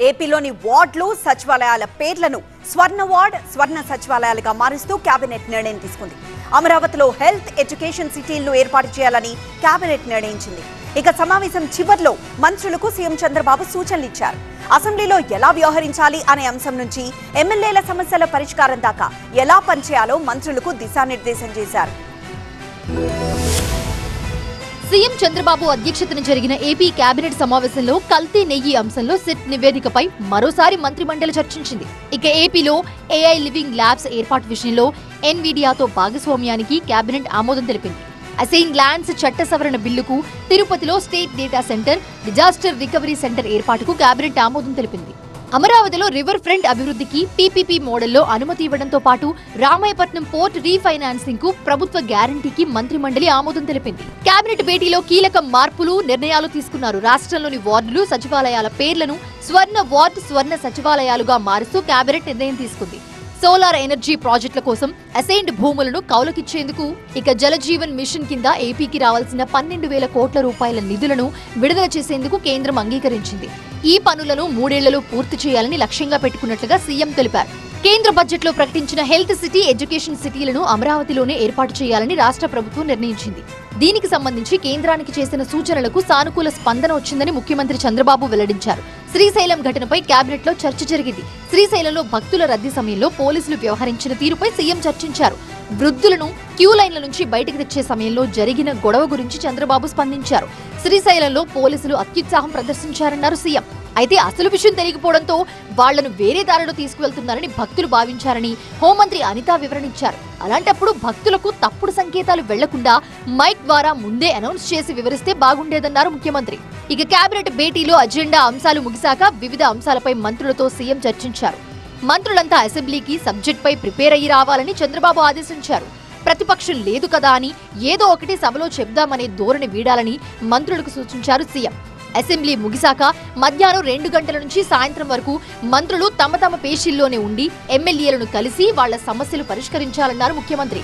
ఏపీలోని వార్డులు సచివాలయాల పేర్లను స్వర్ణ వార్డ్ స్వర్ణ సచివాలయాలుగా మారుస్తూ కేబినెట్ నిర్ణయం తీసుకుంది. అమరావతిలో హెల్త్ ఎడ్యుకేషన్ సిటీలను ఏర్పాటు చేయాలని కేబినెట్ నిర్ణయించింది. ఇక సమావేశం చివర్లో మంత్రులకు సీఎం చంద్రబాబు సూచనలు ఇచ్చారు. అసెంబ్లీలో ఎలా వ్యవహరించాలి అనే అంశం నుంచి ఎమ్మెల్యేల సమస్యల పరిష్కారం దాకా ఎలా పనిచేయాలో మంత్రులకు దిశానిర్దేశం చేశారు. సీఎం చంద్రబాబు అధ్యక్షతన జరిగిన ఏపీ కేబినెట్ సమావేశంలో కల్తీ నెయ్యి అంశంలో సిట్ నివేదికపై మరోసారి మంత్రిమండలి చర్చించింది. ఇక ఏపీలో ఏఐ లివింగ్ ల్యాబ్స్ ఏర్పాటు విషయంలో ఎన్విడియాతో భాగస్వామ్యానికి కేబినెట్ ఆమోదం తెలిపింది. అసైన్ ల్యాండ్స్ చట్ట సవరణ బిల్లుకు, తిరుపతిలో state data centre, disaster recovery centre ఏర్పాటుకు కేబినెట్ ఆమోదం తెలిపింది. అమరావతిలో రివర్ ఫ్రంట్ అభివృద్ధికి పీపీపీ మోడల్లో అనుమతి ఇవ్వడంతో పాటు రామాయపట్నం పోర్ట్ రీఫైనాన్సింగ్ కు ప్రభుత్వ గ్యారంటీకి మంత్రిమండలి ఆమోదం తెలిపింది. కేబినెట్ భేటీలో కీలక మార్పులు, నిర్ణయాలు తీసుకున్నారు. రాష్ట్రంలోని వార్డులు, సచివాలయాల పేర్లను స్వర్ణ వార్డ్, స్వర్ణ సచివాలయాలుగా మారుస్తూ కేబినెట్ నిర్ణయం తీసుకుంది. సోలార్ ఎనర్జీ ప్రాజెక్టుల కోసం అసైన్డ్ భూములను కౌలుకిచ్చేందుకు, ఇక జలజీవన్ మిషన్ కింద ఏపీకి రావాల్సిన 12,000 కోట్ల రూపాయల నిధులను విడుదల చేసేందుకు కేంద్రం అంగీకరించింది. ఈ పనులను 3 ఏళ్లలో పూర్తి చేయాలని లక్ష్యంగా పెట్టుకున్నట్లుగా సీఎం తెలిపారు. కేంద్ర బడ్జెట్లో ప్రకటించిన హెల్త్ సిటీ, ఎడ్యుకేషన్ సిటీలను అమరావతిలోనే ఏర్పాటు చేయాలని రాష్ట్ర ప్రభుత్వం నిర్ణయించింది. దీనికి సంబంధించి కేంద్రానికి చేసిన సూచనలకు సానుకూల స్పందన వచ్చిందని ముఖ్యమంత్రి చంద్రబాబు వెల్లడించారు. శ్రీశైలం ఘటనపై కేబినెట్లో చర్చ జరిగింది. శ్రీశైలంలో భక్తుల రద్దీ సమయంలో పోలీసులు వ్యవహరించిన తీరుపై సీఎం చర్చించారు. వృద్ధులను క్యూ లైన్ల నుంచి బయటకు తెచ్చే సమయంలో జరిగిన గొడవ గురించి చంద్రబాబు స్పందించారు. శ్రీశైలంలో పోలీసులు అత్యుత్సాహం ప్రదర్శించారన్నారు సీఎం. అయితే అసలు విషయం తెలియకపోవడంతో వాళ్లను వేరే దారిలో తీసుకువెళ్తున్నారని భక్తులు భావించారని హోంమంత్రి అనిత వివరణించారు. అలాంటప్పుడు భక్తులకు తప్పుడు సంకేతాలు వెళ్లకుండా మైక్ ద్వారా ముందే అనౌన్స్ చేసి వివరిస్తే బాగుండేదన్నారు ముఖ్యమంత్రి. ఇక కేబినెట్ భేటీలో అజెండా అంశాలు ముగిశాక వివిధ అంశాలపై మంత్రులతో సీఎం చర్చించారు. మంత్రులంతా అసెంబ్లీకి సబ్జెక్ట్పై ప్రిపేర్ అయ్యి రావాలని చంద్రబాబు ఆదేశించారు. ప్రతిపక్షం లేదు కదా అని ఏదో ఒకటి సభలో చెప్దామనే ధోరణి వీడాలని మంత్రులకు సూచించారు సీఎం. అసెంబ్లీ ముగిశాక మధ్యాహ్నం 2 గంటల నుంచి సాయంత్రం వరకు మంత్రులు తమ తమ పేషీల్లోనే ఉండి ఎమ్మెల్యేలను కలిసి వాళ్ల సమస్యలు పరిష్కరించాలన్నారు ముఖ్యమంత్రి.